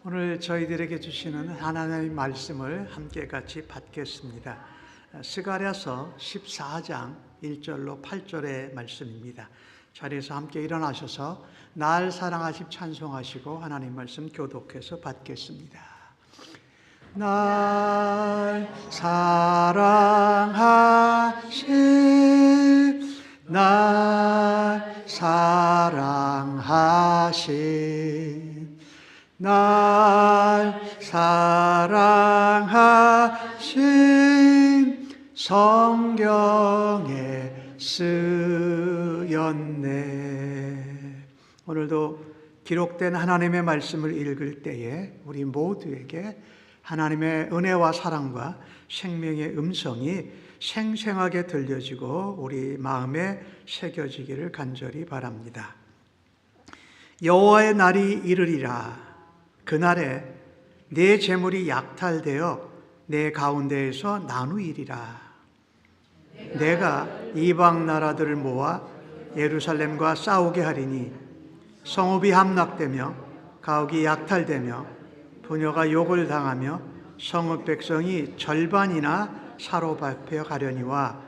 오늘 저희들에게 주시는 하나님의 말씀을 함께 같이 받겠습니다. 스가랴서 14장 1절로 8절의 말씀입니다. 자리에서 함께 일어나셔서 날 사랑하심 찬송하시고 하나님 말씀 교독해서 받겠습니다. 날 사랑하심 날 사랑하심 날 사랑하신 성경에 쓰였네. 오늘도 기록된 하나님의 말씀을 읽을 때에 우리 모두에게 하나님의 은혜와 사랑과 생명의 음성이 생생하게 들려지고 우리 마음에 새겨지기를 간절히 바랍니다. 여호와의 날이 이르리라. 그날에 내 재물이 약탈되어 내 가운데에서 나누이리라. 내가 이방 나라들을 모아 예루살렘과 싸우게 하리니 성읍이 함락되며 가옥이 약탈되며 부녀가 욕을 당하며 성읍 백성이 절반이나 사로잡혀 가려니와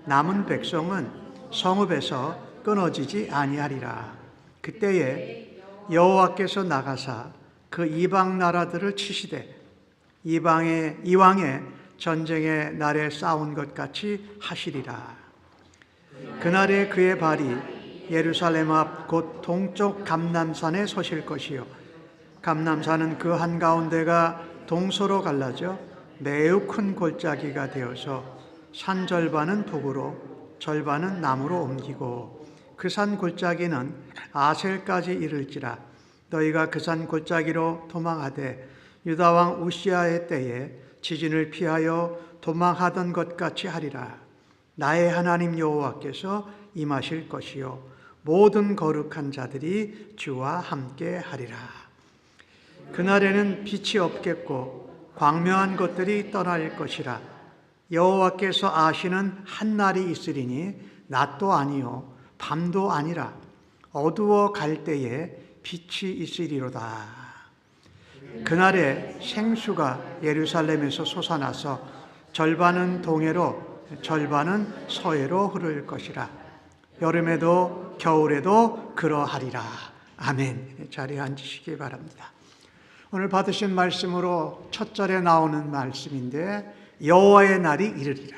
남은 백성은 성읍에서 끊어지지 아니하리라. 그때에 여호와께서 나가사 그 이방 나라들을 치시되 이왕의 전쟁의 날에 싸운 것 같이 하시리라. 그날에 그의 발이 예루살렘 앞 곧 동쪽 감람산에 서실 것이요 감람산은 그 한가운데가 동서로 갈라져 매우 큰 골짜기가 되어서 산 절반은 북으로 절반은 남으로 옮기고 그 산 골짜기는 아셀까지 이를지라. 너희가 그 산 골짜기로 도망하되 유다 왕 우시아의 때에 지진을 피하여 도망하던 것 같이 하리라. 나의 하나님 여호와께서 임하실 것이요 모든 거룩한 자들이 주와 함께 하리라. 그날에는 빛이 없겠고 광명한 것들이 떠날 것이라. 여호와께서 아시는 한 날이 있으리니 낮도 아니요 밤도 아니라 어두워 갈 때에 빛이 있으리로다. 그날에 생수가 예루살렘에서 솟아나서 절반은 동해로 절반은 서해로 흐를 것이라. 여름에도 겨울에도 그러하리라. 아멘. 자리에 앉으시기 바랍니다. 오늘 받으신 말씀으로 첫 절에 나오는 말씀인데 여호와의 날이 이르리라.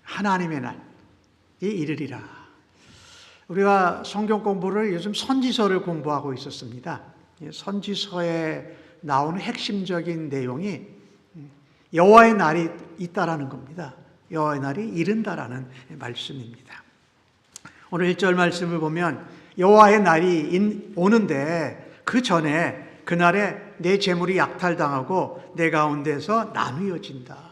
하나님의 날이 이르리라. 우리가 성경 공부를 요즘 선지서를 공부하고 있었습니다. 선지서에 나오는 핵심적인 내용이 여호와의 날이 있다라는 겁니다. 여호와의 날이 이른다라는 말씀입니다. 오늘 1절 말씀을 보면 여호와의 날이 오는데 그 전에 그날에 내 재물이 약탈당하고 내 가운데서 나누어진다.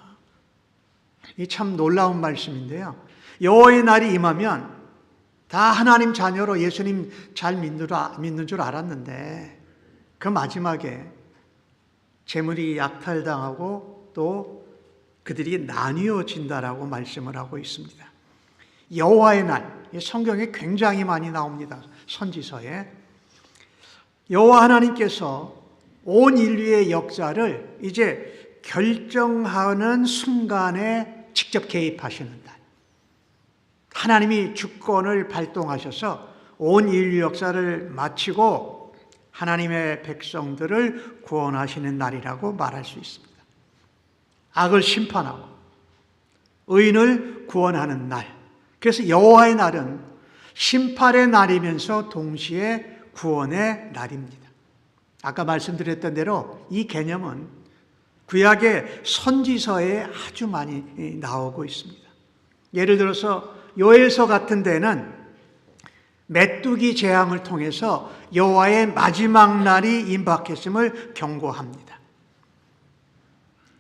이 참 놀라운 말씀인데요. 여호와의 날이 임하면 다 하나님 자녀로 예수님 잘 믿는 줄 알았는데 그 마지막에 재물이 약탈당하고 또 그들이 나뉘어진다라고 말씀을 하고 있습니다. 여호와의 날, 성경에 굉장히 많이 나옵니다. 선지서에. 여호와 하나님께서 온 인류의 역사를 이제 결정하는 순간에 직접 개입하시는 날. 하나님이 주권을 발동하셔서 온 인류 역사를 마치고 하나님의 백성들을 구원하시는 날이라고 말할 수 있습니다. 악을 심판하고 의인을 구원하는 날. 그래서 여호와의 날은 심판의 날이면서 동시에 구원의 날입니다. 아까 말씀드렸던 대로 이 개념은 구약의 선지서에 아주 많이 나오고 있습니다. 예를 들어서 요엘서 같은 데는 메뚜기 재앙을 통해서 여호와의 마지막 날이 임박했음을 경고합니다.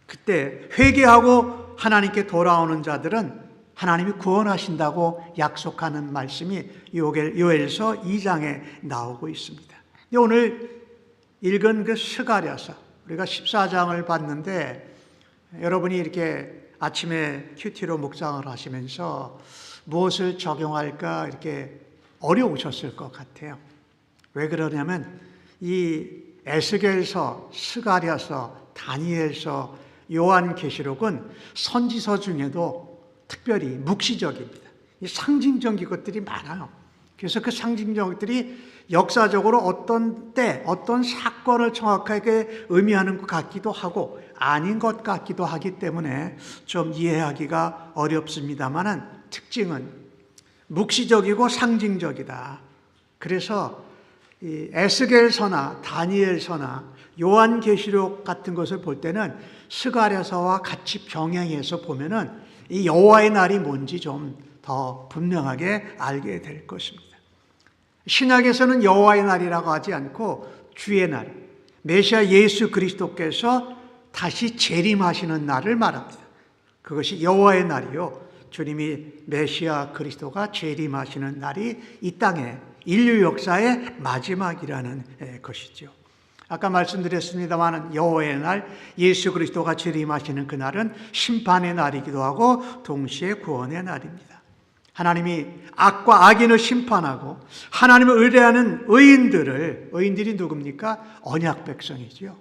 그때 회개하고 하나님께 돌아오는 자들은 하나님이 구원하신다고 약속하는 말씀이 요엘서 2장에 나오고 있습니다. 오늘 읽은 그 스가랴서 우리가 14장을 봤는데 여러분이 이렇게 아침에 큐티로 묵상을 하시면서 무엇을 적용할까 이렇게 어려우셨을 것 같아요. 왜 그러냐면 이 에스겔서, 스가랴서, 다니엘서, 요한계시록은 선지서 중에도 특별히 묵시적입니다. 이 상징적인 것들이 많아요. 그래서 그 상징적 것들이 역사적으로 어떤 때, 어떤 사건을 정확하게 의미하는 것 같기도 하고 아닌 것 같기도 하기 때문에 좀 이해하기가 어렵습니다만은 특징은 묵시적이고 상징적이다. 그래서 이 에스겔서나 다니엘서나 요한계시록 같은 것을 볼 때는 스가랴서와 같이 병행해서 보면은 이 여호와의 날이 뭔지 좀 더 분명하게 알게 될 것입니다. 신약에서는 여호와의 날이라고 하지 않고 주의 날, 메시아 예수 그리스도께서 다시 재림하시는 날을 말합니다. 그것이 여호와의 날이요, 주님이 메시아 그리스도가 재림하시는 날이 이 땅에 인류 역사의 마지막이라는 것이죠. 아까 말씀드렸습니다만 여호와의 날, 예수 그리스도가 재림하시는 그 날은 심판의 날이기도 하고 동시에 구원의 날입니다. 하나님이 악과 악인을 심판하고 하나님을 의뢰하는 의인들이 누굽니까? 언약 백성이지요.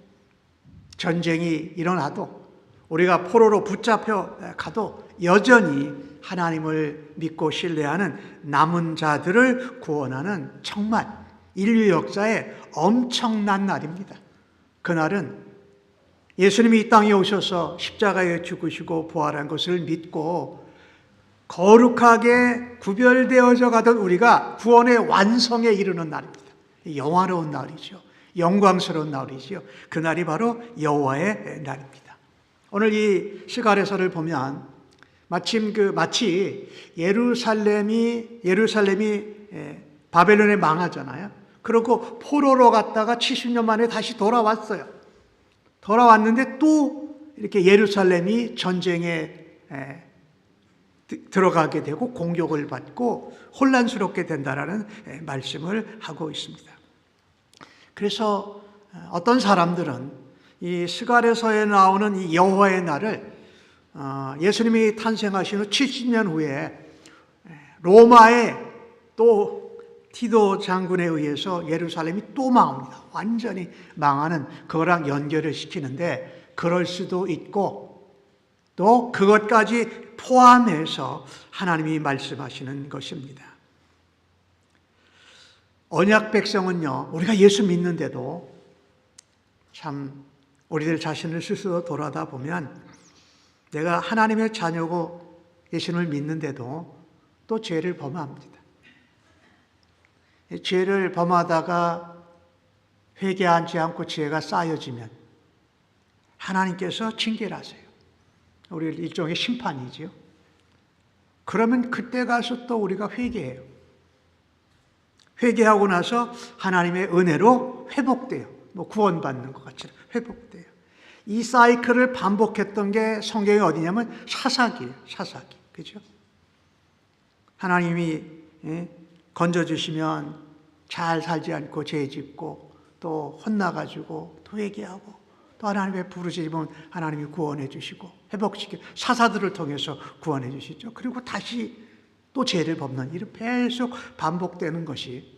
전쟁이 일어나도 우리가 포로로 붙잡혀 가도 여전히 하나님을 믿고 신뢰하는 남은 자들을 구원하는 정말 인류 역사의 엄청난 날입니다. 그날은 예수님이 이 땅에 오셔서 십자가에 죽으시고 부활한 것을 믿고 거룩하게 구별되어져 가던 우리가 구원의 완성에 이르는 날입니다. 영화로운 날이죠. 영광스러운 날이죠. 그 날이 바로 여호와의 날입니다. 오늘 이 스가랴서를 보면 마치 예루살렘이 바벨론에 망하잖아요. 그리고 포로로 갔다가 70년 만에 다시 돌아왔어요. 돌아왔는데 또 이렇게 예루살렘이 전쟁에 들어가게 되고 공격을 받고 혼란스럽게 된다라는 말씀을 하고 있습니다. 그래서 어떤 사람들은 이 스가랴서에 나오는 이 여호와의 날을 예수님이 탄생하신 후 70년 후에 로마의 또 티도 장군에 의해서 예루살렘이 또 망합니다. 완전히 망하는 그거랑 연결을 시키는데 그럴 수도 있고 또 그것까지 포함해서 하나님이 말씀하시는 것입니다. 언약 백성은요, 우리가 예수 믿는데도 참 우리들 자신을 스스로 돌아다 보면 내가 하나님의 자녀고 예수를 믿는데도 또 죄를 범합니다. 죄를 범하다가 회개하지 않고 죄가 쌓여지면 하나님께서 징계를 하세요. 우리 일종의 심판이지요. 그러면 그때 가서 또 우리가 회개해요. 회개하고 나서 하나님의 은혜로 회복돼요. 구원받는 것 같이 회복돼요. 이 사이클을 반복했던 게 성경이 어디냐면 사사기예요. 사사기. 그죠? 하나님이 건져주시면 잘 살지 않고 죄 짓고 또 혼나가지고 또 회개하고 또 하나님의 부르짖으면 하나님이 구원해 주시고 회복시켜 사사들을 통해서 구원해 주시죠. 그리고 다시 또 죄를 범는 일이 계속 반복되는 것이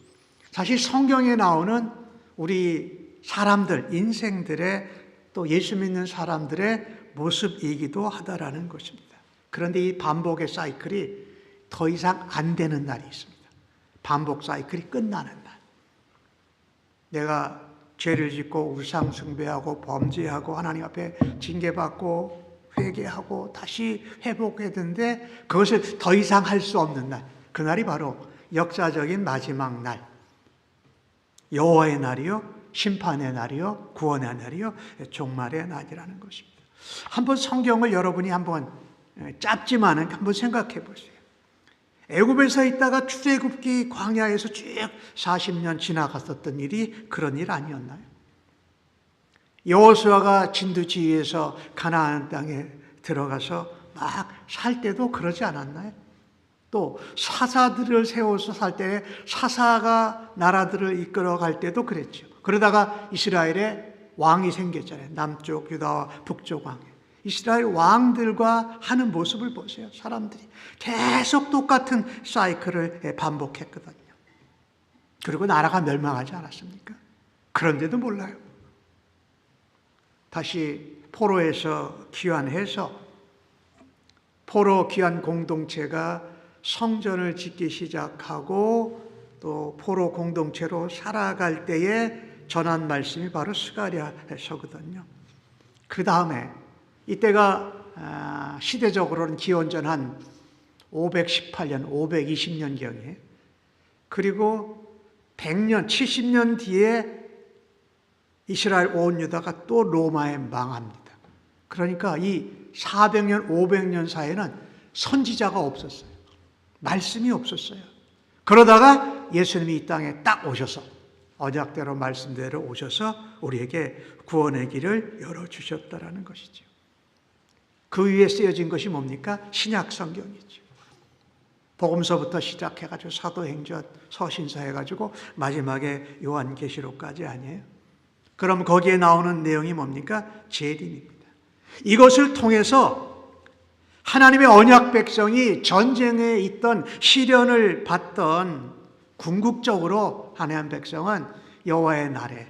사실 성경에 나오는 우리 사람들, 인생들의 또 예수 믿는 사람들의 모습이기도 하다라는 것입니다. 그런데 이 반복의 사이클이 더 이상 안 되는 날이 있습니다. 반복 사이클이 끝나는 날. 내가 죄를 짓고 우상 숭배하고 범죄하고 하나님 앞에 징계받고 회개하고 다시 회복했는데 그것을 더 이상 할 수 없는 날. 그날이 바로 역사적인 마지막 날. 여호와의 날이요, 심판의 날이요, 구원의 날이요, 종말의 날이라는 것입니다. 한번 성경을 여러분이 한번 짧지만은 한번 생각해 보세요. 애굽에서 있다가 출애굽기 광야에서 쭉 40년 지나갔었던 일이 그런 일 아니었나요? 여호수아가 진두지휘에서 가나안 땅에 들어가서 막 살 때도 그러지 않았나요? 또 사사들을 세워서 살 때 사사가 나라들을 이끌어갈 때도 그랬죠. 그러다가 이스라엘에 왕이 생겼잖아요. 남쪽 유다와 북쪽 왕. 이스라엘 왕들과 하는 모습을 보세요. 사람들이 계속 똑같은 사이클을 반복했거든요. 그리고 나라가 멸망하지 않았습니까? 그런데도 몰라요. 다시 포로에서 귀환해서 포로 귀환 공동체가 성전을 짓기 시작하고 또 포로 공동체로 살아갈 때에 전한 말씀이 바로 스가랴서거든요. 그 다음에 이때가 시대적으로는 기원전 한 518년, 520년경에, 그리고 100년, 70년 뒤에 이스라엘 온 유다가 또 로마에 망합니다. 그러니까 이 400년, 500년 사이에는 선지자가 없었어요. 말씀이 없었어요. 그러다가 예수님이 이 땅에 딱 오셔서 언약대로 말씀대로 오셔서 우리에게 구원의 길을 열어주셨다라는 것이죠. 그 위에 쓰여진 것이 뭡니까? 신약 성경이죠. 복음서부터 시작해가지고 사도행전, 서신서 해가지고 마지막에 요한계시록까지 아니에요. 그럼 거기에 나오는 내용이 뭡니까? 재림입니다. 이것을 통해서 하나님의 언약 백성이 전쟁에 있던 시련을 받던 궁극적으로 하나님 백성은 여호와의 날에,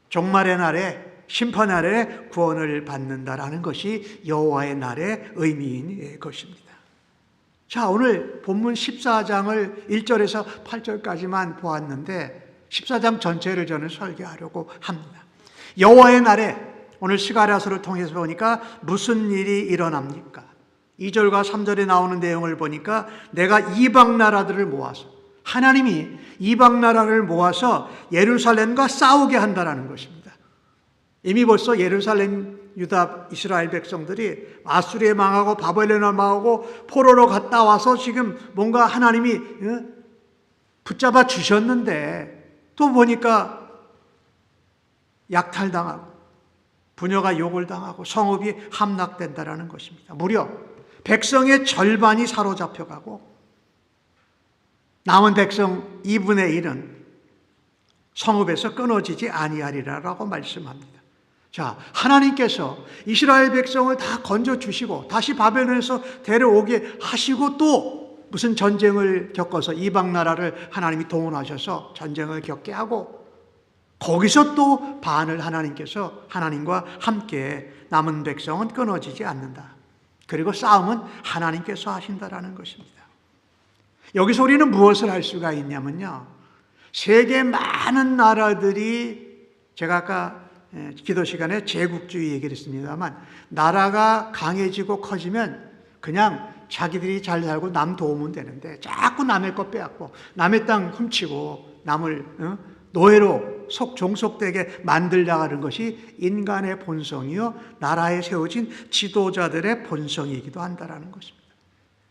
종말의 날에, 심판의 날에 구원을 받는다라는 것이 여호와의 날의 의미인 것입니다. 자, 오늘 본문 14장을 1절에서 8절까지만 보았는데 14장 전체를 저는 설교하려고 합니다. 여호와의 날에, 오늘 스가랴서를 통해서 보니까 무슨 일이 일어납니까? 2절과 3절에 나오는 내용을 보니까 내가 이방 나라들을 모아서, 하나님이 이방 나라를 모아서 예루살렘과 싸우게 한다라는 것입니다. 이미 벌써 예루살렘, 유다, 이스라엘 백성들이 아수리에 망하고 바벨론에 망하고 포로로 갔다 와서 지금 뭔가 하나님이 붙잡아 주셨는데 또 보니까 약탈당하고 부녀가 욕을 당하고 성읍이 함락된다라는 것입니다. 무려 백성의 절반이 사로잡혀가고 남은 백성 2분의 1은 성읍에서 끊어지지 아니하리라라고 말씀합니다. 자, 하나님께서 이스라엘 백성을 다 건져주시고 다시 바벨론에서 데려오게 하시고 또 무슨 전쟁을 겪어서 이방 나라를 하나님이 동원하셔서 전쟁을 겪게 하고 거기서 또 반을 하나님께서 하나님과 함께 남은 백성은 끊어지지 않는다. 그리고 싸움은 하나님께서 하신다라는 것입니다. 여기서 우리는 무엇을 할 수가 있냐면요, 세계 많은 나라들이, 제가 아까 기도 시간에 제국주의 얘기를 했습니다만, 나라가 강해지고 커지면 그냥 자기들이 잘 살고 남 도우면 되는데 자꾸 남의 것 빼앗고 남의 땅 훔치고 남을 노예로 종속되게 만들려고 하는 것이 인간의 본성이요 나라에 세워진 지도자들의 본성이기도 한다라는 것입니다.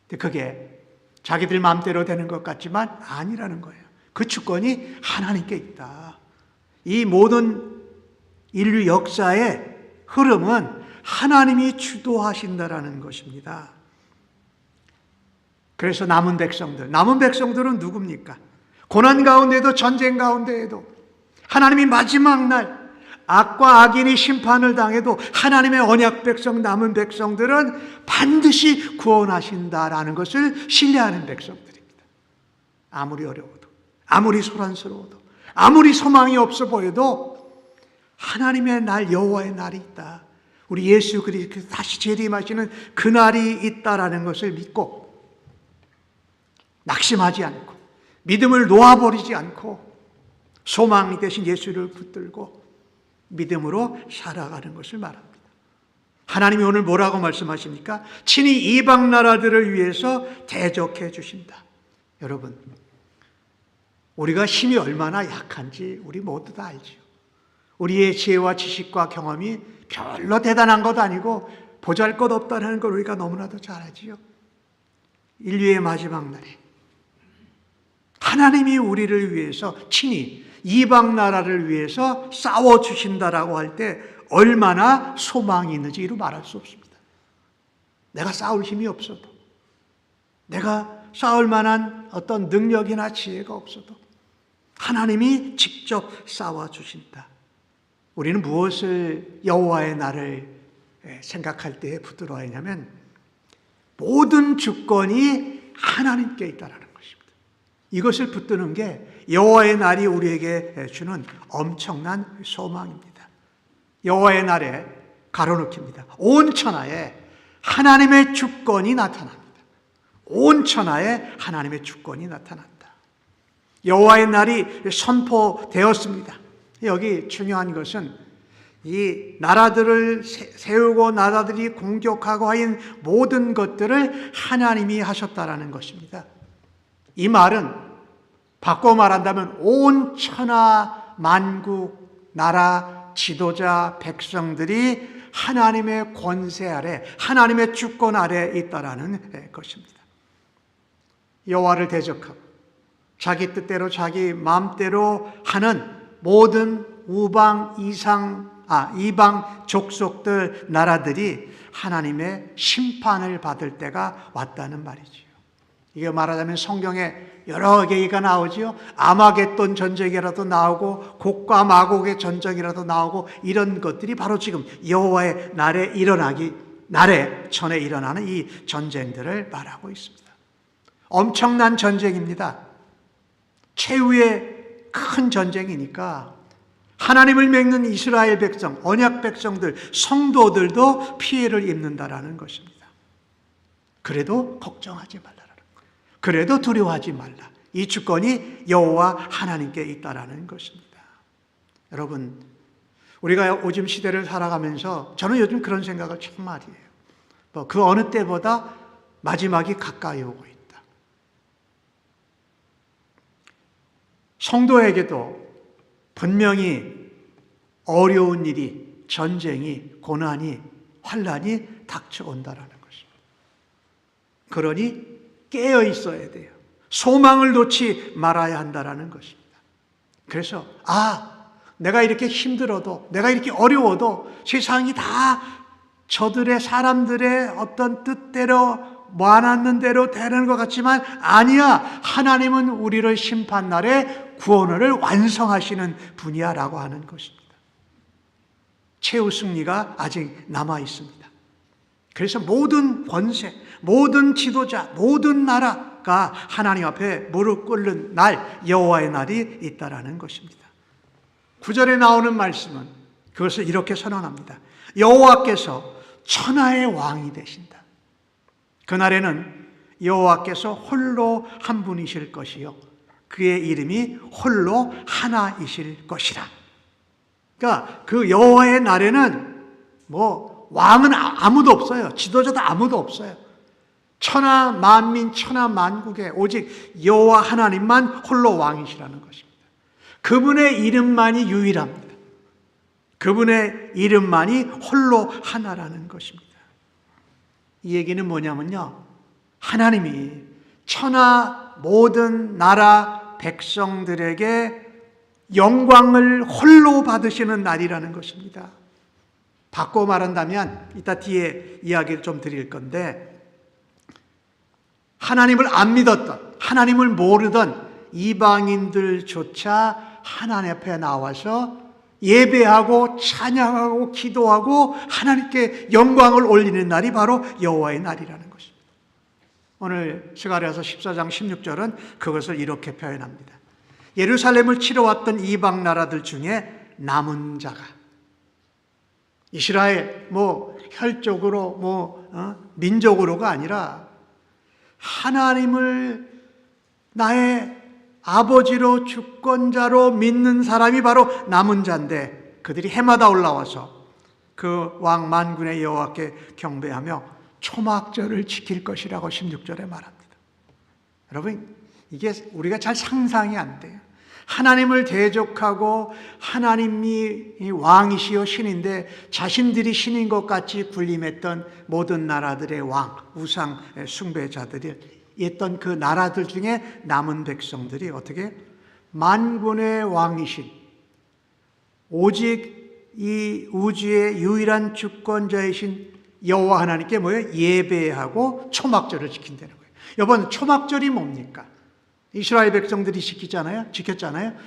근데 그게 자기들 마음대로 되는 것 같지만 아니라는 거예요. 그 주권이 하나님께 있다. 이 모든 인류 역사의 흐름은 하나님이 주도하신다라는 것입니다. 그래서 남은 백성들은 누굽니까? 고난 가운데도 전쟁 가운데에도 하나님이 마지막 날 악과 악인이 심판을 당해도 하나님의 언약 백성, 남은 백성들은 반드시 구원하신다라는 것을 신뢰하는 백성들입니다. 아무리 어려워도, 아무리 소란스러워도, 아무리 소망이 없어 보여도 하나님의 날, 여호와의 날이 있다. 우리 예수 그리스도 다시 재림하시는 그 날이 있다라는 것을 믿고 낙심하지 않고 믿음을 놓아버리지 않고 소망이 되신 예수를 붙들고 믿음으로 살아가는 것을 말합니다. 하나님이 오늘 뭐라고 말씀하십니까? 친히 이방 나라들을 위해서 대적해 주신다. 여러분, 우리가 힘이 얼마나 약한지 우리 모두 다 알죠. 우리의 지혜와 지식과 경험이 별로 대단한 것도 아니고 보잘것없다는 걸 우리가 너무나도 잘 알지요. 인류의 마지막 날에 하나님이 우리를 위해서 친히 이방 나라를 위해서 싸워주신다라고 할 때 얼마나 소망이 있는지 이루 말할 수 없습니다. 내가 싸울 힘이 없어도, 내가 싸울 만한 어떤 능력이나 지혜가 없어도 하나님이 직접 싸워주신다. 우리는 무엇을 여호와의 날을 생각할 때에 붙들어야냐면 모든 주권이 하나님께 있다라는 것입니다. 이것을 붙드는 게 여호와의 날이 우리에게 주는 엄청난 소망입니다. 여호와의 날에 가로놓깁니다. 온 천하에 하나님의 주권이 나타납니다. 온 천하에 하나님의 주권이 나타난다. 여호와의 날이 선포되었습니다. 여기 중요한 것은 이 나라들을 세우고 나라들이 공격하고 하인 모든 것들을 하나님이 하셨다라는 것입니다. 이 말은 바꿔 말한다면 온 천하 만국 나라 지도자 백성들이 하나님의 권세 아래, 하나님의 주권 아래 있다라는 것입니다. 여호와를 대적하고 자기 뜻대로 자기 마음대로 하는 모든 이방 족속들 나라들이 하나님의 심판을 받을 때가 왔다는 말이지요. 이게 말하자면 성경에 여러 개가 나오지요. 아마겟돈 전쟁이라도 나오고 곡과 마곡의 전쟁이라도 나오고 이런 것들이 바로 지금 여호와의 날에 전에 일어나는 이 전쟁들을 말하고 있습니다. 엄청난 전쟁입니다. 최후의 큰 전쟁이니까 하나님을 믿는 이스라엘 백성, 언약 백성들, 성도들도 피해를 입는다라는 것입니다. 그래도 걱정하지 말라라는 거예요. 그래도 두려워하지 말라. 이 주권이 여호와 하나님께 있다라는 것입니다. 여러분, 우리가 요즘 시대를 살아가면서 저는 요즘 그런 생각을 참 많이 해요. 그 어느 때보다 마지막이 가까이 오고 있다. 성도에게도 분명히 어려운 일이, 전쟁이, 고난이, 환난이 닥쳐온다라는 것입니다. 그러니 깨어 있어야 돼요. 소망을 놓지 말아야 한다라는 것입니다. 그래서 내가 이렇게 힘들어도, 내가 이렇게 어려워도 세상이 다 저들의 사람들의 어떤 뜻대로 모아놨는 대로 되는 것 같지만 아니야. 하나님은 우리를 심판날에 구원을 완성하시는 분이야 라고 하는 것입니다. 최후 승리가 아직 남아 있습니다. 그래서 모든 권세, 모든 지도자, 모든 나라가 하나님 앞에 무릎 꿇는 날, 여호와의 날이 있다라는 것입니다. 9절에 나오는 말씀은 그것을 이렇게 선언합니다. 여호와께서 천하의 왕이 되신다. 그날에는 여호와께서 홀로 한 분이실 것이요 그의 이름이 홀로 하나이실 것이라. 그러니까 그 여호와의 날에는 왕은 아무도 없어요. 지도자도 아무도 없어요. 천하 만민 천하 만국에 오직 여호와 하나님만 홀로 왕이시라는 것입니다. 그분의 이름만이 유일합니다. 그분의 이름만이 홀로 하나라는 것입니다. 이 얘기는 뭐냐면요, 하나님이 천하 모든 나라 백성들에게 영광을 홀로 받으시는 날이라는 것입니다. 바꿔 말한다면 이따 뒤에 이야기를 좀 드릴 건데, 하나님을 안 믿었던, 하나님을 모르던 이방인들조차 하나님 앞에 나와서 예배하고 찬양하고 기도하고 하나님께 영광을 올리는 날이 바로 여호와의 날이라는 것입니다. 오늘 스가랴서 14장 16절은 그것을 이렇게 표현합니다. 예루살렘을 치러 왔던 이방 나라들 중에 남은 자가, 이스라엘 혈적으로 민족으로가 아니라 하나님을 나의 아버지로 주권자로 믿는 사람이 바로 남은 자인데, 그들이 해마다 올라와서 그 왕 만군의 여호와께 경배하며 초막절을 지킬 것이라고 16절에 말합니다. 여러분, 이게 우리가 잘 상상이 안 돼요. 하나님을 대적하고 하나님이 왕이시여 신인데 자신들이 신인 것 같이 군림했던 모든 나라들의 왕, 우상 숭배자들이 있던 그 나라들 중에 남은 백성들이 어떻게 만군의 왕이신 오직 이 우주의 유일한 주권자이신 여호와 하나님께 예배하고 초막절을 지킨다는 거예요. 여러분, 초막절이 뭡니까? 이스라엘 백성들이 지켰잖아요.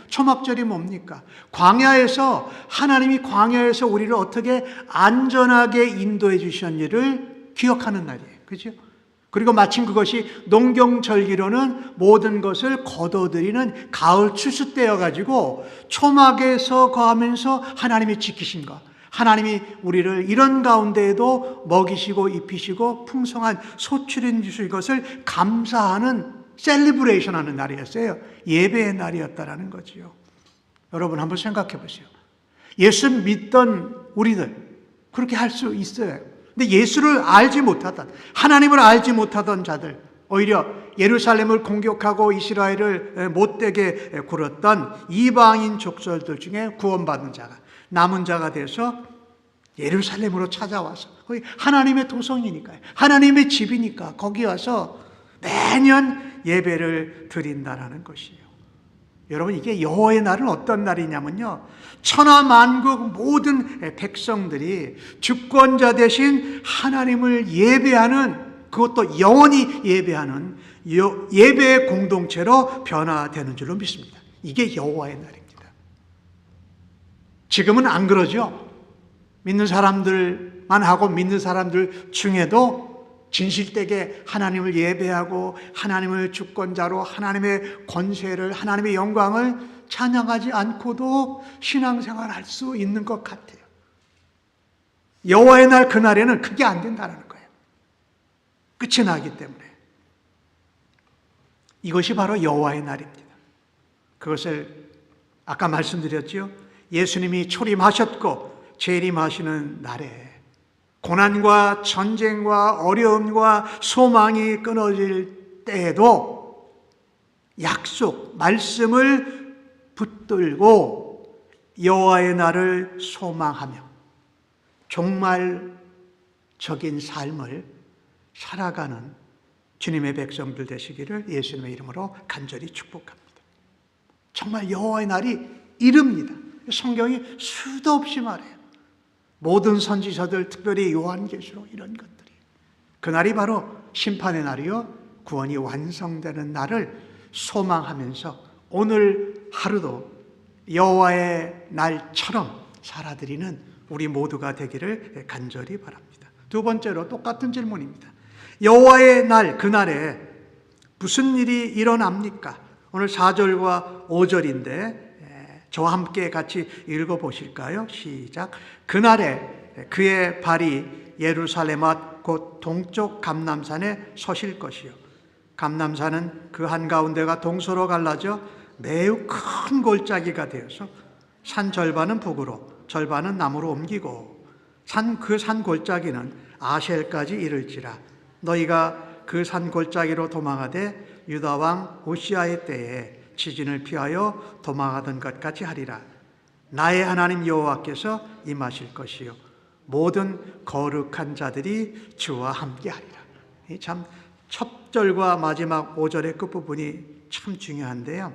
초막절이 뭡니까? 광야에서 하나님이 광야에서 우리를 어떻게 안전하게 인도해 주셨는지를 기억하는 날이에요. 그렇죠? 그리고 마침 그것이 농경절기로는 모든 것을 거둬들이는 가을 추수 때여가지고 초막에서 거하면서 하나님이 지키신 것, 하나님이 우리를 이런 가운데에도 먹이시고 입히시고 풍성한 소출인 주실 것을 감사하는 셀리브레이션 하는 날이었어요. 예배의 날이었다라는 거지요. 여러분 한번 생각해 보세요. 예수 믿던 우리들 그렇게 할 수 있어요. 근데 예수를 알지 못하던, 하나님을 알지 못하던 자들, 오히려 예루살렘을 공격하고 이스라엘을 못되게 굴었던 이방인 족속들 중에 구원받은 자가, 남은 자가 돼서 예루살렘으로 찾아와서, 거기 하나님의 도성이니까요, 하나님의 집이니까 거기 와서 매년 예배를 드린다라는 것이에요. 여러분, 이게 여호와의 날은 어떤 날이냐면요, 천하 만국 모든 백성들이 주권자 되신 하나님을 예배하는, 그것도 영원히 예배하는 예배의 공동체로 변화되는 줄로 믿습니다. 이게 여호와의 날입니다. 지금은 안 그러죠. 믿는 사람들만 하고 믿는 사람들 중에도 진실되게 하나님을 예배하고 하나님을 주권자로, 하나님의 권세를, 하나님의 영광을 찬양하지 않고도 신앙생활을 할 수 있는 것 같아요. 여호와의 날, 그날에는 그게 안 된다는 거예요. 끝이 나기 때문에. 이것이 바로 여호와의 날입니다. 그것을 아까 말씀드렸죠. 예수님이 초림하셨고 재림하시는 날에 고난과 전쟁과 어려움과 소망이 끊어질 때에도 약속, 말씀을 붙들고 여호와의 날을 소망하며 종말적인 삶을 살아가는 주님의 백성들 되시기를 예수님의 이름으로 간절히 축복합니다. 정말 여호와의 날이 이릅니다. 성경이 수도 없이 말해요. 모든 선지자들, 특별히 요한계시록 이런 것들이, 그날이 바로 심판의 날이요 구원이 완성되는 날을 소망하면서 오늘 하루도 여호와의 날처럼 살아드리는 우리 모두가 되기를 간절히 바랍니다. 두 번째로 똑같은 질문입니다. 여호와의 날, 그날에 무슨 일이 일어납니까? 오늘 4절과 5절인데 저와 함께 같이 읽어보실까요? 시작. 그날에 그의 발이 예루살렘 앞 곧 동쪽 감람산에 서실 것이요, 감람산은 그 한가운데가 동서로 갈라져 매우 큰 골짜기가 되어서 산 절반은 북으로 절반은 남으로 옮기고 그 산 골짜기는 아셀까지 이를지라. 너희가 그 산 골짜기로 도망하되 유다 왕 오시아의 때에 지진을 피하여 도망하던 것 같이 하리라. 나의 하나님 여호와께서 임하실 것이요 모든 거룩한 자들이 주와 함께 하리라. 참 첫 절과 마지막 5절의 끝부분이 참 중요한데요,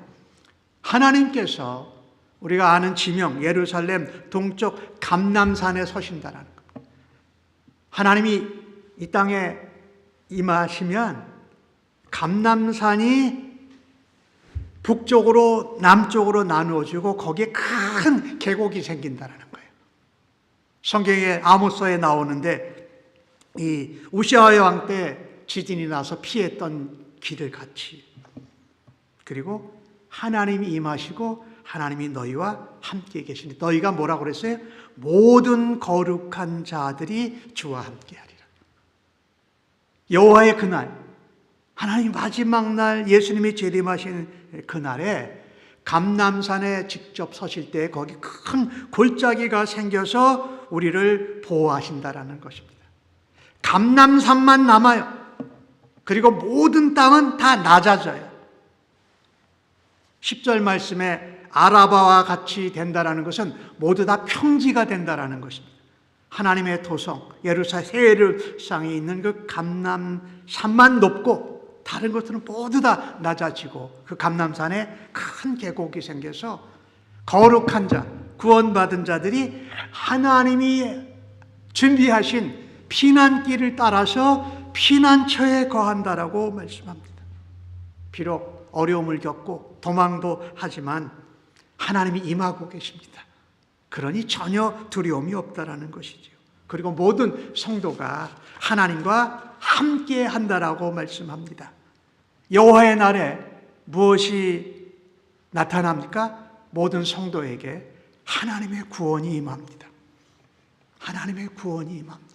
하나님께서 우리가 아는 지명 예루살렘 동쪽 감람산에 서신다라는 겁니다. 하나님이 이 땅에 임하시면 감람산이 북쪽으로 남쪽으로 나누어지고 거기에 큰 계곡이 생긴다는 거예요. 성경에 아모스에 나오는데 이 우시아 왕 때 지진이 나서 피했던 길을 같이, 그리고 하나님이 임하시고 하나님이 너희와 함께 계시니 너희가 뭐라고 그랬어요? 모든 거룩한 자들이 주와 함께 하리라. 여호와의 그날, 하나님 마지막 날 예수님이 재림하신 그날에 감람산에 직접 서실 때 거기 큰 골짜기가 생겨서 우리를 보호하신다라는 것입니다. 감람산만 남아요. 그리고 모든 땅은 다 낮아져요. 10절 말씀에 아라바와 같이 된다라는 것은 모두 다 평지가 된다라는 것입니다. 하나님의 도성 예루살렘에 있는 그 감람산만 높고 다른 것들은 모두 다 낮아지고 그 감람산에 큰 계곡이 생겨서 거룩한 자, 구원받은 자들이 하나님이 준비하신 피난길을 따라서 피난처에 거한다라고 말씀합니다. 비록 어려움을 겪고 도망도 하지만 하나님이 임하고 계십니다. 그러니 전혀 두려움이 없다라는 것이죠. 그리고 모든 성도가 하나님과 함께 한다라고 말씀합니다. 여호와의 날에 무엇이 나타납니까? 모든 성도에게 하나님의 구원이 임합니다. 하나님의 구원이 임합니다.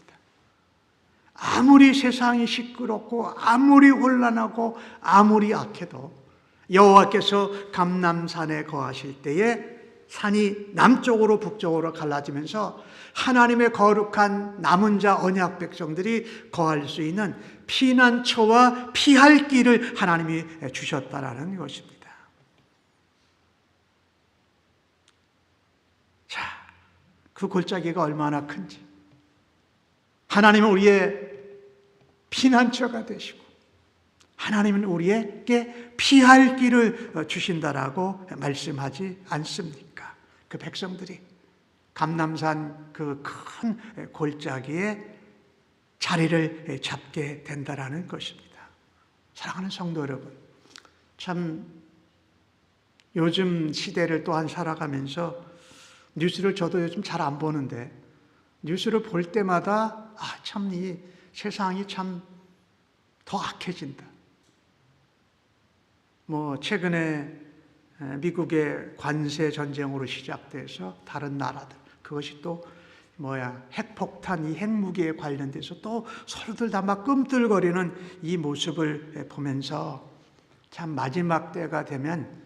아무리 세상이 시끄럽고 아무리 혼란하고 아무리 악해도 여호와께서 감람산에 거하실 때에 산이 남쪽으로 북쪽으로 갈라지면서 하나님의 거룩한 남은 자 언약 백성들이 거할 수 있는 피난처와 피할 길을 하나님이 주셨다라는 것입니다. 자, 그 골짜기가 얼마나 큰지, 하나님은 우리의 피난처가 되시고 하나님은 우리에게 피할 길을 주신다라고 말씀하지 않습니까? 그 백성들이 감람산 그 큰 골짜기에 자리를 잡게 된다라는 것입니다. 사랑하는 성도 여러분, 참 요즘 시대를 또한 살아가면서 뉴스를 저도 요즘 잘 안 보는데 뉴스를 볼 때마다 참 이 세상이 참 더 악해진다. 최근에 미국의 관세 전쟁으로 시작돼서 다른 나라들, 그것이 또 핵폭탄, 이 핵무기에 관련돼서 또 서로들 다 막 끔틀거리는 이 모습을 보면서 참 마지막 때가 되면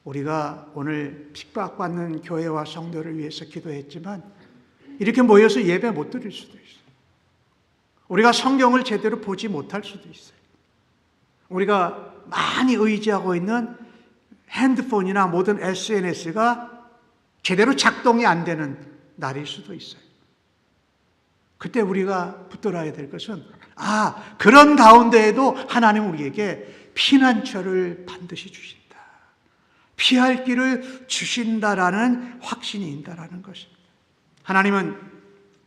우리가 오늘 핍박받는 교회와 성도를 위해서 기도했지만 이렇게 모여서 예배 못 드릴 수도 있어요. 우리가 성경을 제대로 보지 못할 수도 있어요. 우리가 많이 의지하고 있는 핸드폰이나 모든 SNS가 제대로 작동이 안 되는 날일 수도 있어요. 그때 우리가 붙들어야 될 것은 그런 가운데에도 하나님 우리에게 피난처를 반드시 주신다. 피할 길을 주신다라는 확신이 있다라는 것입니다. 하나님은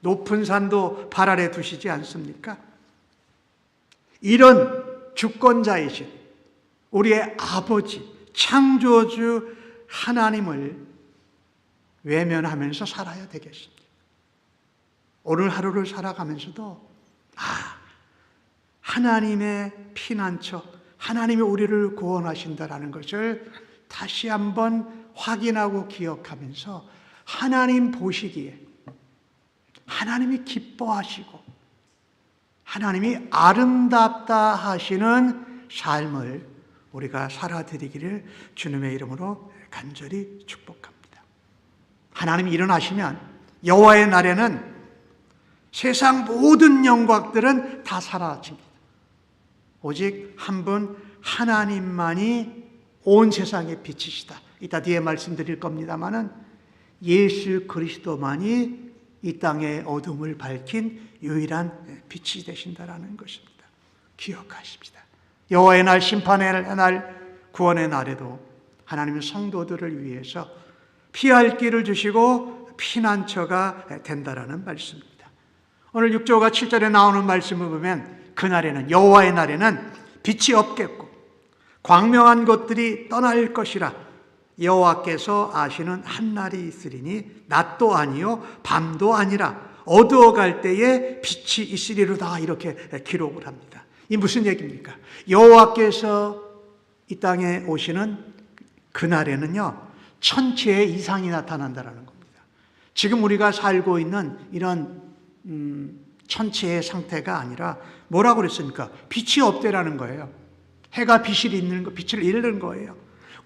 높은 산도 발 아래 두시지 않습니까? 이런 주권자이신 우리의 아버지, 창조주 하나님을 외면하면서 살아야 되겠습니다. 오늘 하루를 살아가면서도 하나님의 피난처, 하나님이 우리를 구원하신다라는 것을 다시 한번 확인하고 기억하면서 하나님 보시기에 하나님이 기뻐하시고 하나님이 아름답다 하시는 삶을 우리가 살아드리기를 주님의 이름으로 간절히 축복합니다. 하나님이 일어나시면 여호와의 날에는 세상 모든 영광들은 다 사라집니다. 오직 한 분 하나님만이 온 세상의 빛이시다. 이따 뒤에 말씀드릴 겁니다마는 예수 그리스도만이 이 땅의 어둠을 밝힌 유일한 빛이 되신다라는 것입니다. 기억하십시다. 여호와의 날, 심판의 날, 구원의 날에도 하나님의 성도들을 위해서 피할 길을 주시고 피난처가 된다라는 말씀입니다. 오늘 6절과 7절에 나오는 말씀을 보면 그날에는, 여호와의 날에는 빛이 없겠고 광명한 것들이 떠날 것이라 여호와께서 아시는 한 날이 있으리니 낮도 아니요 밤도 아니라 어두워갈 때에 빛이 있으리로다. 이렇게 기록을 합니다. 이 무슨 얘기입니까? 여호와께서 이 땅에 오시는 그날에는요 천체의 이상이 나타난다는 겁니다. 지금 우리가 살고 있는 이런 천체의 상태가 아니라 뭐라고 그랬습니까? 빛이 없대라는 거예요. 해가 빛을 잃는 거예요.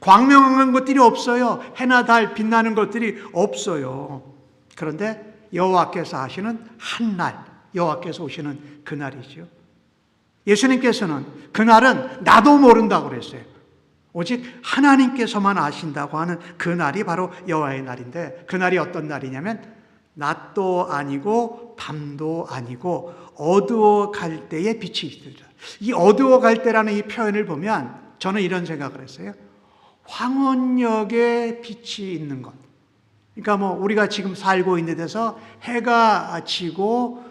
광명한 것들이 없어요. 해나 달 빛나는 것들이 없어요. 그런데 여호와께서 하시는 한 날, 여호와께서 오시는 그날이죠. 예수님께서는 그날은 나도 모른다고 그랬어요. 오직 하나님께서만 아신다고 하는 그날이 바로 여호와의 날인데, 그날이 어떤 날이냐면 낮도 아니고 밤도 아니고 어두워 갈 때에 빛이 있으리라. 이 어두워 갈 때라는 이 표현을 보면 저는 이런 생각을 했어요. 황혼역에 빛이 있는 것. 그러니까 우리가 지금 살고 있는 데서 해가 지고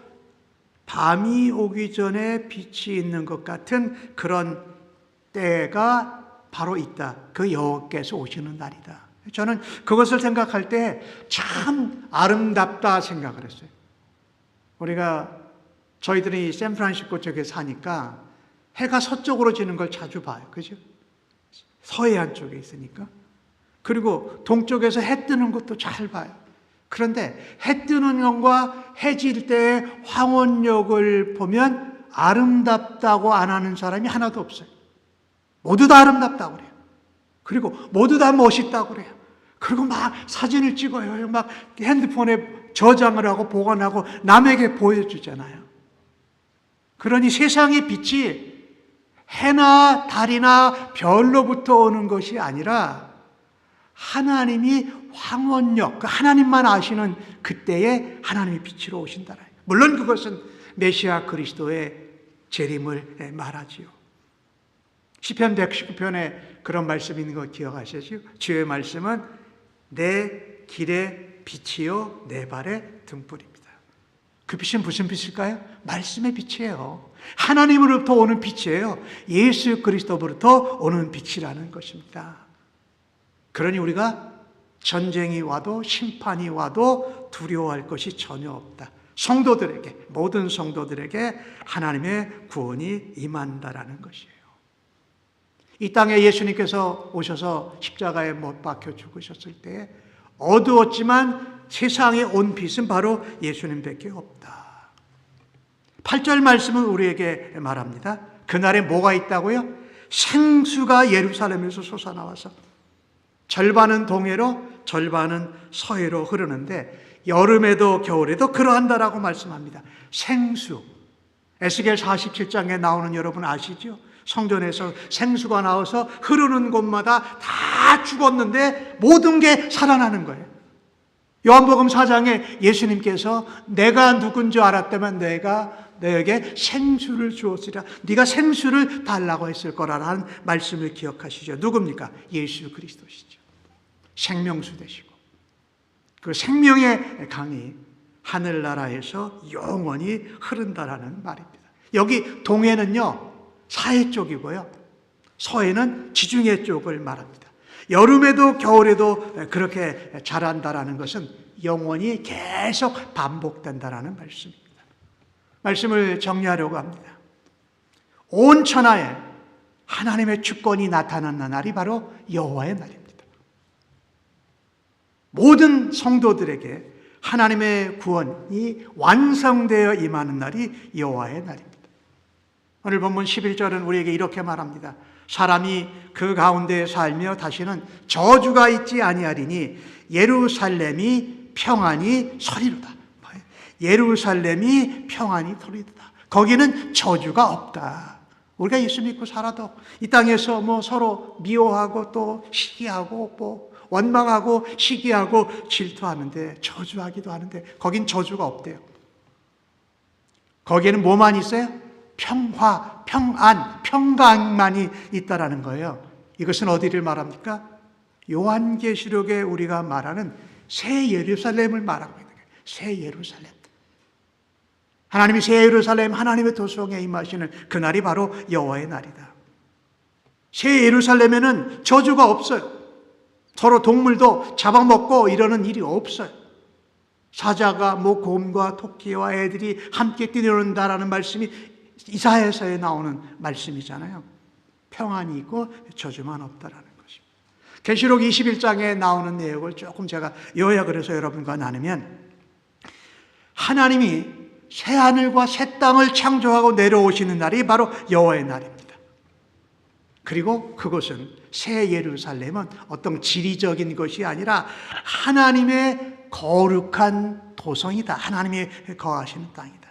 밤이 오기 전에 빛이 있는 것 같은 그런 때가 바로 있다. 그 여호와께서 오시는 날이다. 저는 그것을 생각할 때 참 아름답다 생각을 했어요. 저희들이 샌프란시스코 쪽에 사니까 해가 서쪽으로 지는 걸 자주 봐요. 그죠? 서해안 쪽에 있으니까. 그리고 동쪽에서 해 뜨는 것도 잘 봐요. 그런데 해 뜨는 것과 해 질 때의 황혼역을 보면 아름답다고 안 하는 사람이 하나도 없어요. 모두 다 아름답다고 그래요. 그리고 모두 다 멋있다고 그래요. 그리고 막 사진을 찍어요. 막 핸드폰에 저장을 하고 보관하고 남에게 보여주잖아요. 그러니 세상의 빛이 해나 달이나 별로부터 오는 것이 아니라 하나님이 황혼역, 하나님만 아시는 그때에 하나님의 빛으로 오신다라. 물론 그것은 메시아 그리스도의 재림을 말하지요. 시편 119편에 그런 말씀이 있는 거 기억하시죠? 주의 말씀은 내 길의 빛이요 내 발의 등불입니다. 그 빛은 무슨 빛일까요? 말씀의 빛이에요. 하나님으로부터 오는 빛이에요. 예수 그리스도로부터 오는 빛이라는 것입니다. 그러니 우리가 전쟁이 와도 심판이 와도 두려워할 것이 전혀 없다. 성도들에게, 모든 성도들에게 하나님의 구원이 임한다라는 것이에요. 이 땅에 예수님께서 오셔서 십자가에 못 박혀 죽으셨을 때 어두웠지만 세상에 온 빛은 바로 예수님밖에 없다. 8절 말씀은 우리에게 말합니다. 그날에 뭐가 있다고요? 생수가 예루살렘에서 솟아나와서 절반은 동해로 절반은 서해로 흐르는데 여름에도 겨울에도 그러한다라고 말씀합니다. 생수. 에스겔 47장에 나오는 여러분 아시죠? 성전에서 생수가 나와서 흐르는 곳마다 다 죽었는데 모든 게 살아나는 거예요. 요한복음 4장에 예수님께서 내가 누군 줄 알았다면 내가 너에게 생수를 주었으리라. 네가 생수를 달라고 했을 거라는 말씀을 기억하시죠. 누굽니까? 예수 그리스도시죠. 생명수 되시고 그 생명의 강이 하늘나라에서 영원히 흐른다라는 말입니다. 여기 동해는요 사해 쪽이고요 서해는 지중해 쪽을 말합니다. 여름에도 겨울에도 그렇게 자란다라는 것은 영원히 계속 반복된다라는 말씀입니다. 말씀을 정리하려고 합니다. 온 천하에 하나님의 주권이 나타나는 날이 바로 여호와의 날입니다. 모든 성도들에게 하나님의 구원이 완성되어 임하는 날이 여호와의 날입니다. 오늘 본문 11절은 우리에게 이렇게 말합니다. 사람이 그 가운데 살며 다시는 저주가 있지 아니하리니 예루살렘이 평안히 서리로다. 예루살렘이 평안히 서리로다. 거기는 저주가 없다. 우리가 예수 믿고 살아도 이 땅에서 서로 미워하고 또 시기하고 원망하고 시기하고 질투하는데 저주하기도 하는데 거긴 저주가 없대요. 거기에는 뭐만 있어요? 평화, 평안, 평강만이 있다라는 거예요. 이것은 어디를 말합니까? 요한계시록에 우리가 말하는 새 예루살렘을 말하고 있는 거예요. 새 예루살렘. 하나님이 새 예루살렘, 하나님의 도성에 임하시는 그날이 바로 여호와의 날이다. 새 예루살렘에는 저주가 없어요. 서로 동물도 잡아먹고 이러는 일이 없어요. 사자가 곰과 토끼와 애들이 함께 뛰노는다라는 말씀이 이사야서에 나오는 말씀이잖아요. 평안이 있고 저주만 없다라는 것입니다. 계시록 21장에 나오는 내용을 조금 제가 요약을 해서 여러분과 나누면 하나님이 새 하늘과 새 땅을 창조하고 내려오시는 날이 바로 여호와의 날입니다. 그리고 그것은 새 예루살렘은 어떤 지리적인 것이 아니라 하나님의 거룩한 도성이다. 하나님이 거하시는 땅이다.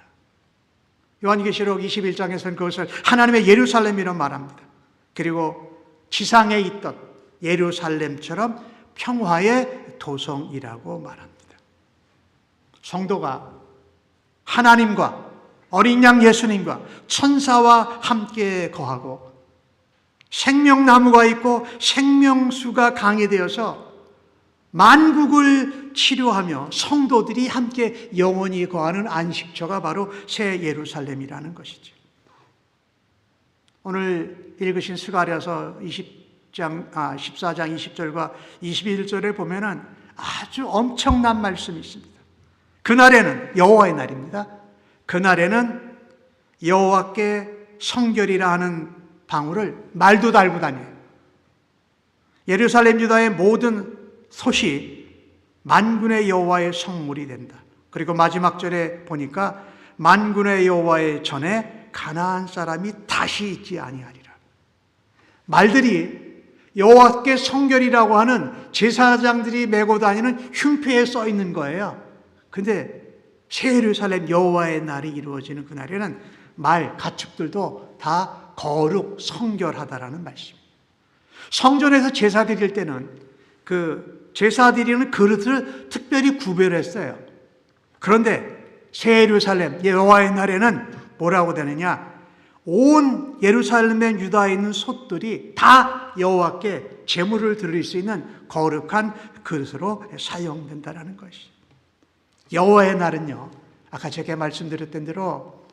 요한계시록 21장에서는 그것을 하나님의 예루살렘이라고 말합니다. 그리고 지상에 있던 예루살렘처럼 평화의 도성이라고 말합니다. 성도가 하나님과 어린 양 예수님과 천사와 함께 거하고 생명나무가 있고 생명수가 강이 되어서 만국을 치료하며 성도들이 함께 영원히 거하는 안식처가 바로 새 예루살렘이라는 것이죠. 오늘 읽으신 스가랴서 14장 20절과 21절에 보면은 아주 엄청난 말씀이 있습니다. 그날에는 여호와의 날입니다. 그날에는 여호와께 성결이라 하는 방울을 말도 달고 다녀요. 예루살렘 유다의 모든 솥이 만군의 여호와의 성물이 된다. 그리고 마지막 절에 보니까 만군의 여호와의 전에 가나안 사람이 다시 있지 아니하리라. 말들이 여호와께 성결이라고 하는 제사장들이 메고 다니는 흉표에 써 있는 거예요. 근데 새 예루살렘 여호와의 날이 이루어지는 그날에는 말, 가축들도 다 거룩, 성결하다라는 말씀입니다. 성전에서 제사 드릴 때는 그 제사 드리는 그릇을 특별히 구별했어요. 그런데 새 예루살렘 여호와의 날에는 뭐라고 되느냐? 온 예루살렘의 유다에 있는 솥들이 다 여호와께 제물을 드릴 수 있는 거룩한 그릇으로 사용된다는 것이. 여호와의 날은요, 아까 제가 말씀드렸던 대로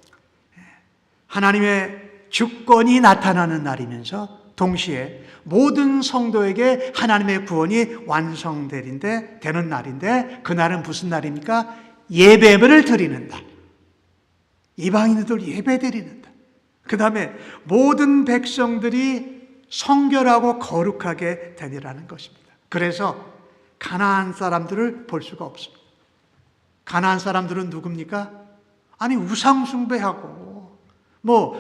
하나님의 주권이 나타나는 날이면서 동시에 모든 성도에게 하나님의 구원이 되는 날인데, 그날은 무슨 날입니까? 예배를 드리는 날. 이방인들 예배 드리는 날. 그 다음에 모든 백성들이 성결하고 거룩하게 되리라는 것입니다. 그래서 가나안 사람들을 볼 수가 없습니다. 가나안 사람들은 누굽니까? 아니, 우상 숭배하고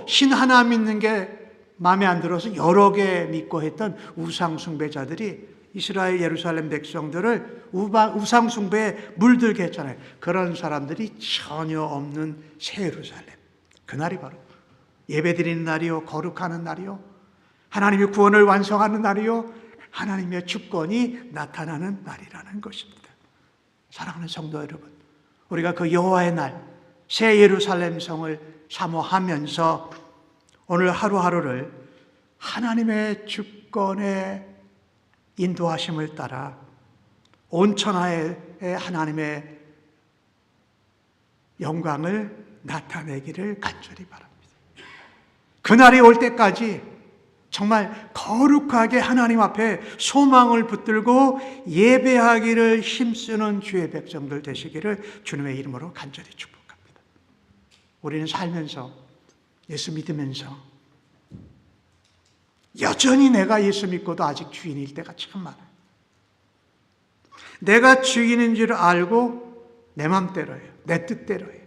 신 하나 믿는 게 마음에 안 들어서 여러 개 믿고 했던 우상 숭배자들이 이스라엘 예루살렘 백성들을 우상 숭배에 물들게 했잖아요. 그런 사람들이 전혀 없는 새 예루살렘. 그날이 바로 예배드리는 날이요, 거룩하는 날이요, 하나님의 구원을 완성하는 날이요, 하나님의 주권이 나타나는 날이라는 것입니다. 사랑하는 성도 여러분, 우리가 그 여호와의 날, 새 예루살렘 성을 사모하면서 오늘 하루하루를 하나님의 주권의 인도하심을 따라 온 천하에 하나님의 영광을 나타내기를 간절히 바랍니다. 그날이 올 때까지 정말 거룩하게 하나님 앞에 소망을 붙들고 예배하기를 힘쓰는 주의 백성들 되시기를 주님의 이름으로 간절히 축복합니다. 우리는 살면서, 예수 믿으면서 여전히 내가 예수 믿고도 아직 주인일 때가 참 많아요. 내가 주인인 줄 알고 내 맘대로 해요. 내 뜻대로 해요.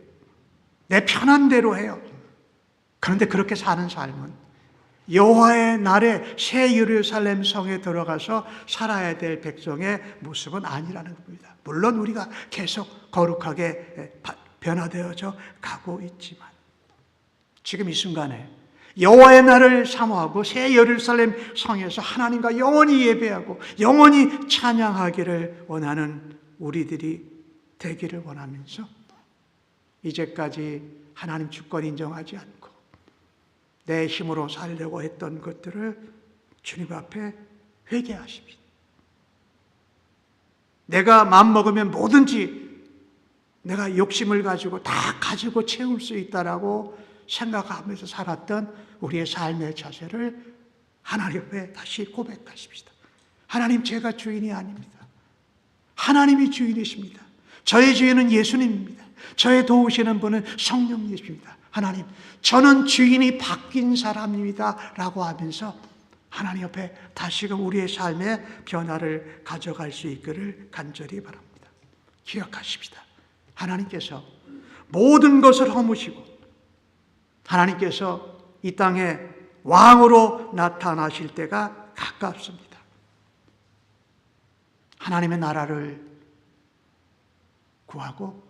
내 편한 대로 해요. 그런데 그렇게 사는 삶은 여호와의 날에 새 예루살렘 성에 들어가서 살아야 될 백성의 모습은 아니라는 겁니다. 물론 우리가 계속 거룩하게 변화되어져 가고 있지만 지금 이 순간에 여호와의 날을 사모하고 새 예루살렘 성에서 하나님과 영원히 예배하고 영원히 찬양하기를 원하는 우리들이 되기를 원하면서 이제까지 하나님 주권 인정하지 않고 내 힘으로 살려고 했던 것들을 주님 앞에 회개하십시오. 내가 마음먹으면 뭐든지 내가 욕심을 가지고 다 가지고 채울 수 있다라고 생각하면서 살았던 우리의 삶의 자세를 하나님 앞에 다시 고백하십시다. 하나님, 제가 주인이 아닙니다. 하나님이 주인이십니다. 저의 주인은 예수님입니다. 저의 도우시는 분은 성령님이십니다. 하나님, 저는 주인이 바뀐 사람입니다 라고 하면서 하나님 옆에 다시금 우리의 삶의 변화를 가져갈 수 있기를 간절히 바랍니다. 기억하십시다. 하나님께서 모든 것을 허무시고 하나님께서 이 땅에 왕으로 나타나실 때가 가깝습니다. 하나님의 나라를 구하고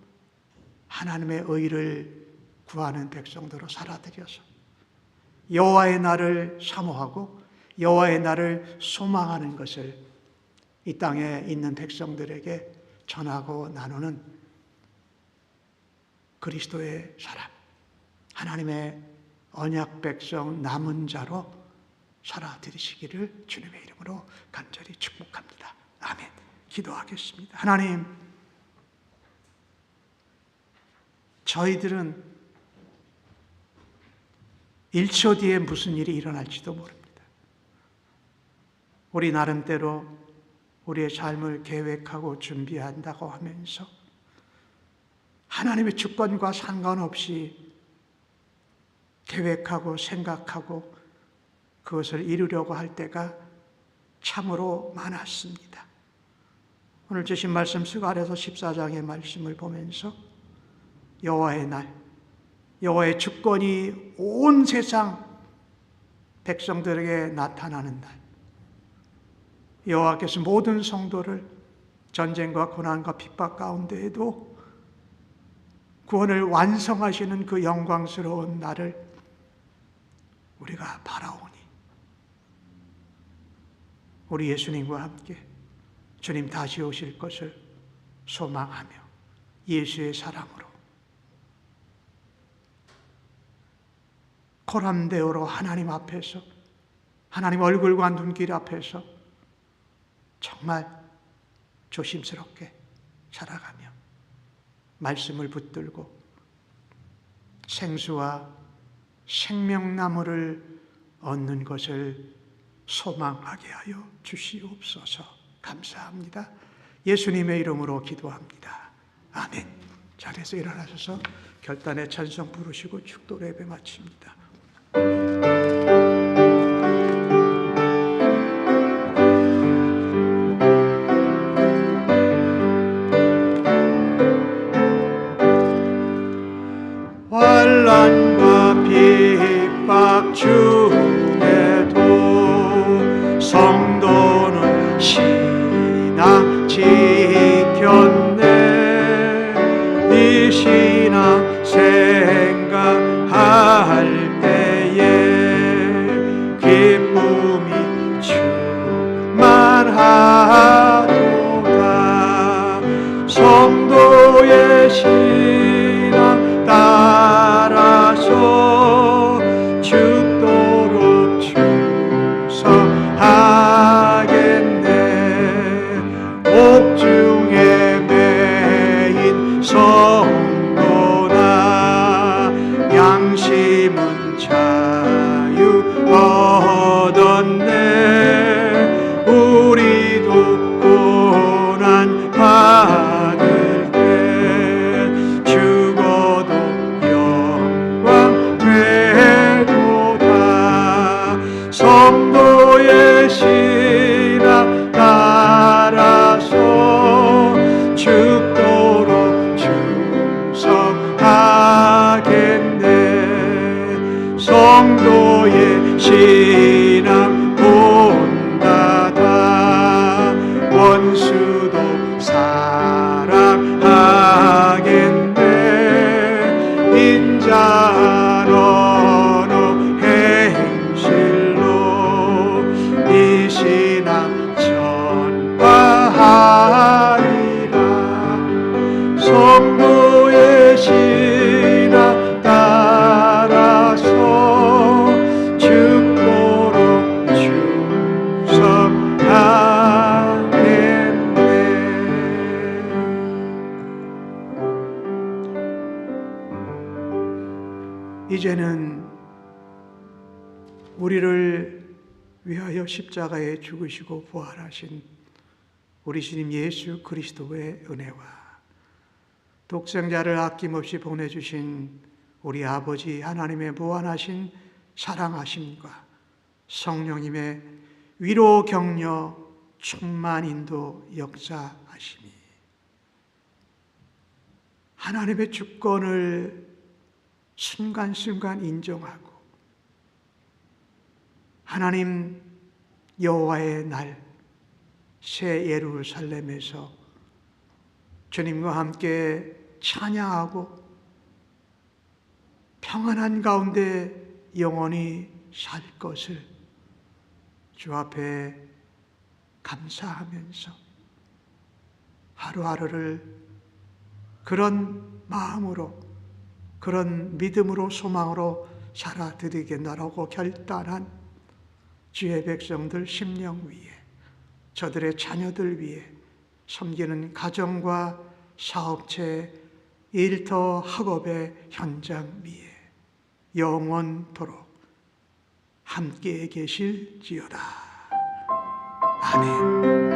하나님의 의를 구하는 백성들로 살아들여서 여호와의 날을 사모하고 여호와의 날을 소망하는 것을 이 땅에 있는 백성들에게 전하고 나누는 그리스도의 사람, 하나님의 언약 백성 남은 자로 살아들이시기를 주님의 이름으로 간절히 축복합니다. 아멘. 기도하겠습니다. 하나님, 저희들은 1초 뒤에 무슨 일이 일어날지도 모릅니다. 우리 나름대로 우리의 삶을 계획하고 준비한다고 하면서 하나님의 주권과 상관없이 계획하고 생각하고 그것을 이루려고 할 때가 참으로 많았습니다. 오늘 주신 말씀 속 아래서 14장의 말씀을 보면서 여호와의 날, 여호와의 주권이 온 세상 백성들에게 나타나는 날, 여호와께서 모든 성도를 전쟁과 고난과 핍박 가운데에도 구원을 완성하시는 그 영광스러운 날을 우리가 바라오니 우리 예수님과 함께 주님 다시 오실 것을 소망하며 예수의 사랑으로 코람데오로 하나님 앞에서, 하나님 얼굴과 눈길 앞에서 정말 조심스럽게 살아가며 말씀을 붙들고 생수와 생명나무를 얻는 것을 소망하게 하여 주시옵소서. 감사합니다. 예수님의 이름으로 기도합니다. 아멘. 자리에서 일어나셔서 결단의 찬송 부르시고 축도 예배 마칩니다. 환난과 핍박 중에도 성도는 신앙 지켰네. 이 신앙 생각할 때에 기쁨이 충만하도다. 성도의 신앙 따라서 죽도록 충성하겠네. 옥중에 매인 성도나 양심은 자유 얻었네. 우리도 고난 받을 때 죽어도 영광 되도다. 성도의 신앙 따라서 죽도록 충성하겠네. 성도의 신앙 본다다. 원수도 사랑하겠네. 인자한 언어 행실로 이 신앙 전파하리라. 성도의 신앙 따라서 죽도록 충성하겠네. 이제는 우리를 위하여 십자가에 죽으시고 부활하신 우리 주님 예수 그리스도의 은혜와 독생자를 아낌없이 보내주신 우리 아버지 하나님의 무한하신 사랑하심과 성령님의 위로 격려 충만 인도 역사하심이 하나님의 주권을 순간순간 인정하고 하나님 여호와의 날 새 예루살렘에서 주님과 함께 찬양하고 평안한 가운데 영원히 살 것을 주 앞에 감사하면서 하루하루를 그런 마음으로, 그런 믿음으로, 소망으로 살아드리겠노라고 결단한 주의 백성들 심령 위에, 저들의 자녀들 위에, 섬기는 가정과 사업체, 일터 학업의 현장 위에 영원토록 함께 계실지어다. 아멘.